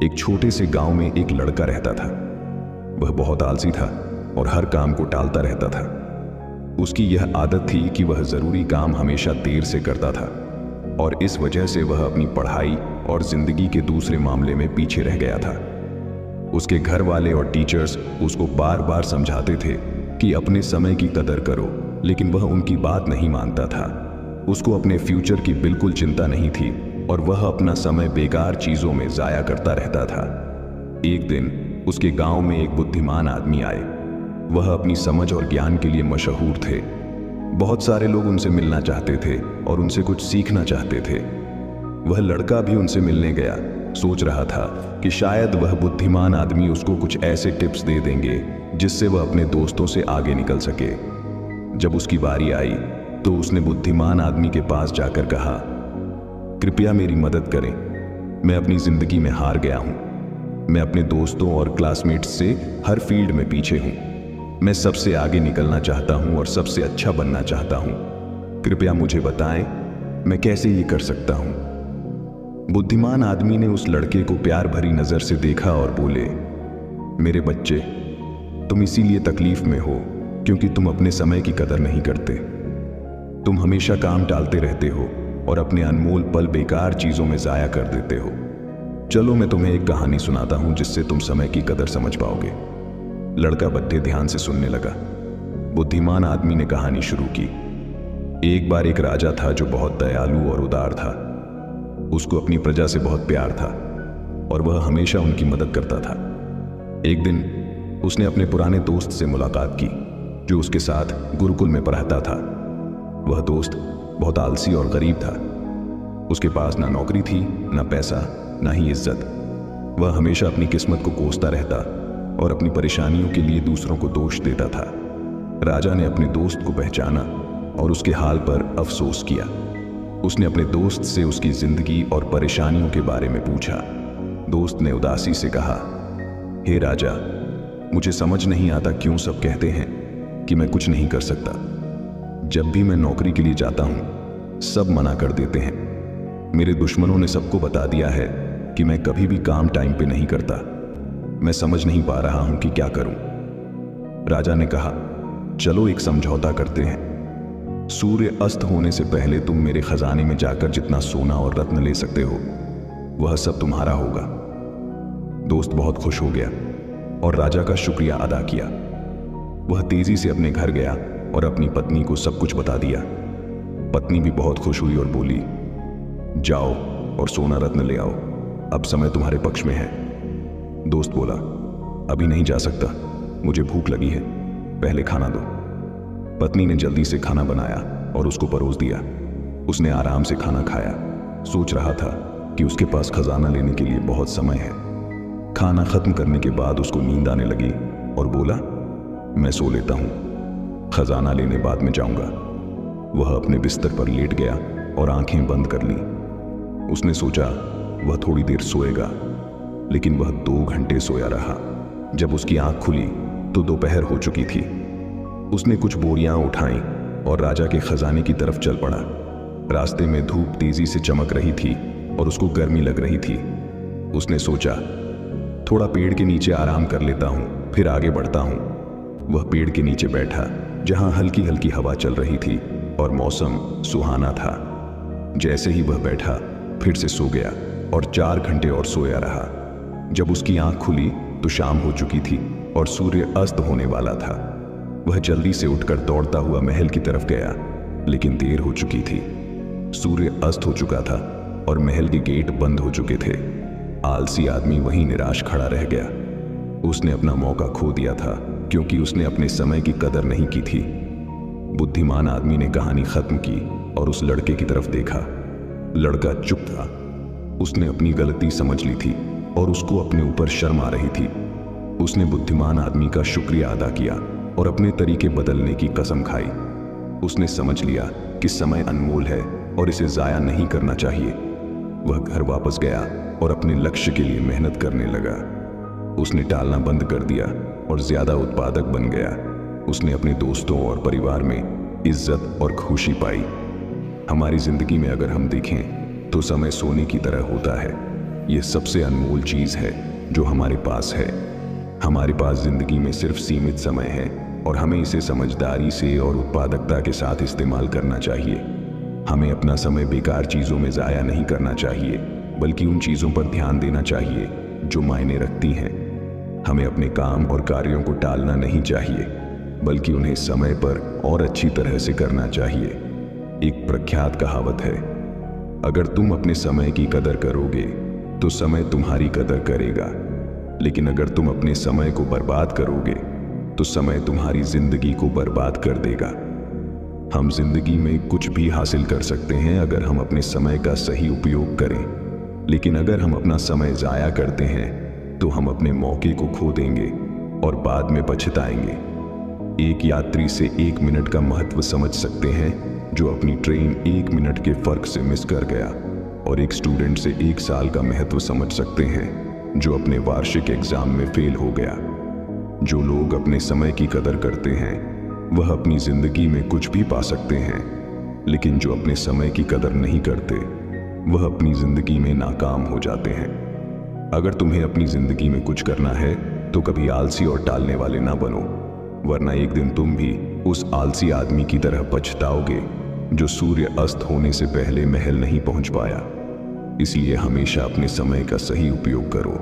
एक छोटे से गांव में एक लड़का रहता था। वह बहुत आलसी था और हर काम को टालता रहता था। उसकी यह आदत थी कि वह जरूरी काम हमेशा देर से करता था और इस वजह से वह अपनी पढ़ाई और जिंदगी के दूसरे मामले में पीछे रह गया था। उसके घर वाले और टीचर्स उसको बार बार समझाते थे कि अपने समय की कदर करो, लेकिन वह उनकी बात नहीं मानता था। उसको अपने फ्यूचर की बिल्कुल चिंता नहीं थी और वह अपना समय बेकार चीजों में जाया करता रहता था। एक दिन उसके गांव में एक बुद्धिमान आदमी आए। वह अपनी समझ और ज्ञान के लिए मशहूर थे। बहुत सारे लोग उनसे मिलना चाहते थे और उनसे कुछ सीखना चाहते थे। वह लड़का भी उनसे मिलने गया। सोच रहा था कि शायद वह बुद्धिमान आदमी उसको कुछ ऐसे टिप्स दे देंगे जिससे वह अपने दोस्तों से आगे निकल सके। जब उसकी बारी आई तो उसने बुद्धिमान आदमी के पास जाकर कहा, कृपया मेरी मदद करें, मैं अपनी जिंदगी में हार गया हूं। मैं अपने दोस्तों और क्लासमेट्स से हर फील्ड में पीछे हूं। मैं सबसे आगे निकलना चाहता हूं और सबसे अच्छा बनना चाहता हूं। कृपया मुझे बताएं, मैं कैसे ये कर सकता हूं। बुद्धिमान आदमी ने उस लड़के को प्यार भरी नजर से देखा और बोले, मेरे बच्चे, तुम इसीलिए तकलीफ में हो क्योंकि तुम अपने समय की कदर नहीं करते। तुम हमेशा काम टालते रहते हो और अपने अनमोल पल बेकार चीजों में जाया कर देते हो। चलो मैं तुम्हें एक कहानी सुनाता हूं जिससे तुम समय की कदर समझ पाओगे। लड़का बड़े ध्यान से सुनने लगा। बुद्धिमान आदमी ने कहानी शुरू की। एक बार एक राजा था जो बहुत दयालु और उदार था। उसको अपनी प्रजा से बहुत प्यार था और वह हमेशा उनकी मदद करता था। एक दिन उसने अपने पुराने दोस्त से मुलाकात की जो उसके साथ गुरुकुल में पढ़ता था। वह दोस्त बहुत आलसी और गरीब था। उसके पास ना नौकरी थी, ना पैसा, ना ही इज्जत। वह हमेशा अपनी किस्मत को कोसता रहता और अपनी परेशानियों के लिए दूसरों को दोष देता था। राजा ने अपने दोस्त को पहचाना और उसके हाल पर अफसोस किया। उसने अपने दोस्त से उसकी जिंदगी और परेशानियों के बारे में पूछा। दोस्त ने उदासी से कहा, हे राजा, मुझे समझ नहीं आता क्यों सब कहते हैं कि मैं कुछ नहीं कर सकता। जब भी मैं नौकरी के लिए जाता हूं, सब मना कर देते हैं। मेरे दुश्मनों ने सबको बता दिया है कि मैं कभी भी काम टाइम पे नहीं करता। मैं समझ नहीं पा रहा हूं कि क्या करूं। राजा ने कहा, चलो एक समझौता करते हैं। सूर्य अस्त होने से पहले तुम मेरे खजाने में जाकर जितना सोना और रत्न ले सकते हो, वह सब तुम्हारा होगा। दोस्त बहुत खुश हो गया और राजा का शुक्रिया अदा किया। वह तेजी से अपने घर गया और अपनी पत्नी को सब कुछ बता दिया। पत्नी भी बहुत खुश हुई और बोली, जाओ और सोना रत्न ले आओ, अब समय तुम्हारे पक्ष में है। दोस्त बोला, अभी नहीं जा सकता, मुझे भूख लगी है, पहले खाना दो। पत्नी ने जल्दी से खाना बनाया और उसको परोस दिया। उसने आराम से खाना खाया। सोच रहा था कि उसके पास खजाना लेने के लिए बहुत समय है। खाना खत्म करने के बाद उसको नींद आने लगी और बोला, मैं सो लेता हूं, खजाना लेने बाद में जाऊंगा। वह अपने बिस्तर पर लेट गया और आंखें बंद कर ली। उसने सोचा वह थोड़ी देर सोएगा, लेकिन वह 2 घंटे सोया रहा। जब उसकी आंख खुली तो दोपहर हो चुकी थी। उसने कुछ बोरियां उठाई और राजा के खजाने की तरफ चल पड़ा। रास्ते में धूप तेजी से चमक रही थी और उसको गर्मी लग रही थी। उसने सोचा, थोड़ा पेड़ के नीचे आराम कर लेता हूं, फिर आगे बढ़ता हूं। वह पेड़ के नीचे बैठा जहां हल्की हल्की हवा चल रही थी और मौसम सुहाना था। जैसे ही वह बैठा फिर से सो गया और 4 घंटे और सोया रहा। जब उसकी आंख खुली तो शाम हो चुकी थी और सूर्य अस्त होने वाला था। वह जल्दी से उठकर दौड़ता हुआ महल की तरफ गया, लेकिन देर हो चुकी थी। सूर्य अस्त हो चुका था और महल के गेट बंद हो चुके थे। आलसी आदमी वहीं निराश खड़ा रह गया। उसने अपना मौका खो दिया था क्योंकि उसने अपने समय की कदर नहीं की थी। बुद्धिमान आदमी ने कहानी खत्म की और उस लड़के की तरफ देखा। लड़का चुप था। उसने अपनी गलती समझ ली थी और उसको अपने ऊपर शर्म आ रही थी। उसने बुद्धिमान आदमी का शुक्रिया अदा किया और अपने तरीके बदलने की कसम खाई। उसने समझ लिया कि समय अनमोल है और इसे जाया नहीं करना चाहिए। वह घर वापस गया और अपने लक्ष्य के लिए मेहनत करने लगा। उसने टालना बंद कर दिया और ज्यादा उत्पादक बन गया। उसने अपने दोस्तों और परिवार में इज्जत और खुशी पाई। हमारी जिंदगी में अगर हम देखें तो समय सोने की तरह होता है। ये सबसे अनमोल चीज है जो हमारे पास है। हमारे पास जिंदगी में सिर्फ सीमित समय है और हमें इसे समझदारी से और उत्पादकता के साथ इस्तेमाल करना चाहिए। हमें अपना समय बेकार चीजों में जाया नहीं करना चाहिए, बल्कि उन चीजों पर ध्यान देना चाहिए जो मायने रखती हैं। हमें अपने काम और कार्यों को टालना नहीं चाहिए, बल्कि उन्हें समय पर और अच्छी तरह से करना चाहिए। एक प्रख्यात कहावत है, अगर तुम अपने समय की कदर करोगे तो समय तुम्हारी कदर करेगा, लेकिन अगर तुम अपने समय को बर्बाद करोगे तो समय तुम्हारी जिंदगी को बर्बाद कर देगा। हम जिंदगी में कुछ भी हासिल कर सकते हैं अगर हम अपने समय का सही उपयोग करें, लेकिन अगर हम अपना समय जाया करते हैं तो हम अपने मौके को खो देंगे और बाद में पछताएंगे। एक यात्री से 1 मिनट का महत्व समझ सकते हैं जो अपनी ट्रेन 1 मिनट के फर्क से मिस कर गया, और एक स्टूडेंट से 1 साल का महत्व समझ सकते हैं जो अपने वार्षिक एग्जाम में फेल हो गया। जो लोग अपने समय की कदर करते हैं वह अपनी जिंदगी में कुछ भी पा सकते हैं, लेकिन जो अपने समय की कदर नहीं करते वह अपनी जिंदगी में नाकाम हो जाते हैं। अगर तुम्हें अपनी जिंदगी में कुछ करना है तो कभी आलसी और टालने वाले ना बनो, वरना एक दिन तुम भी उस आलसी आदमी की तरह पछताओगे जो सूर्य अस्त होने से पहले महल नहीं पहुंच पाया। इसलिए हमेशा अपने समय का सही उपयोग करो।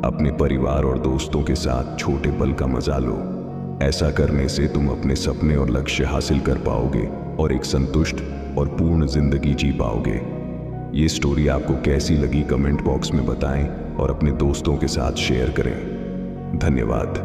अपने परिवार और दोस्तों के साथ छोटे पल का मजा लो। ऐसा करने से तुम अपने सपने और लक्ष्य हासिल कर पाओगे और एक संतुष्ट और पूर्ण जिंदगी जी पाओगे। ये स्टोरी आपको कैसी लगी कमेंट बॉक्स में बताएं और अपने दोस्तों के साथ शेयर करें। धन्यवाद।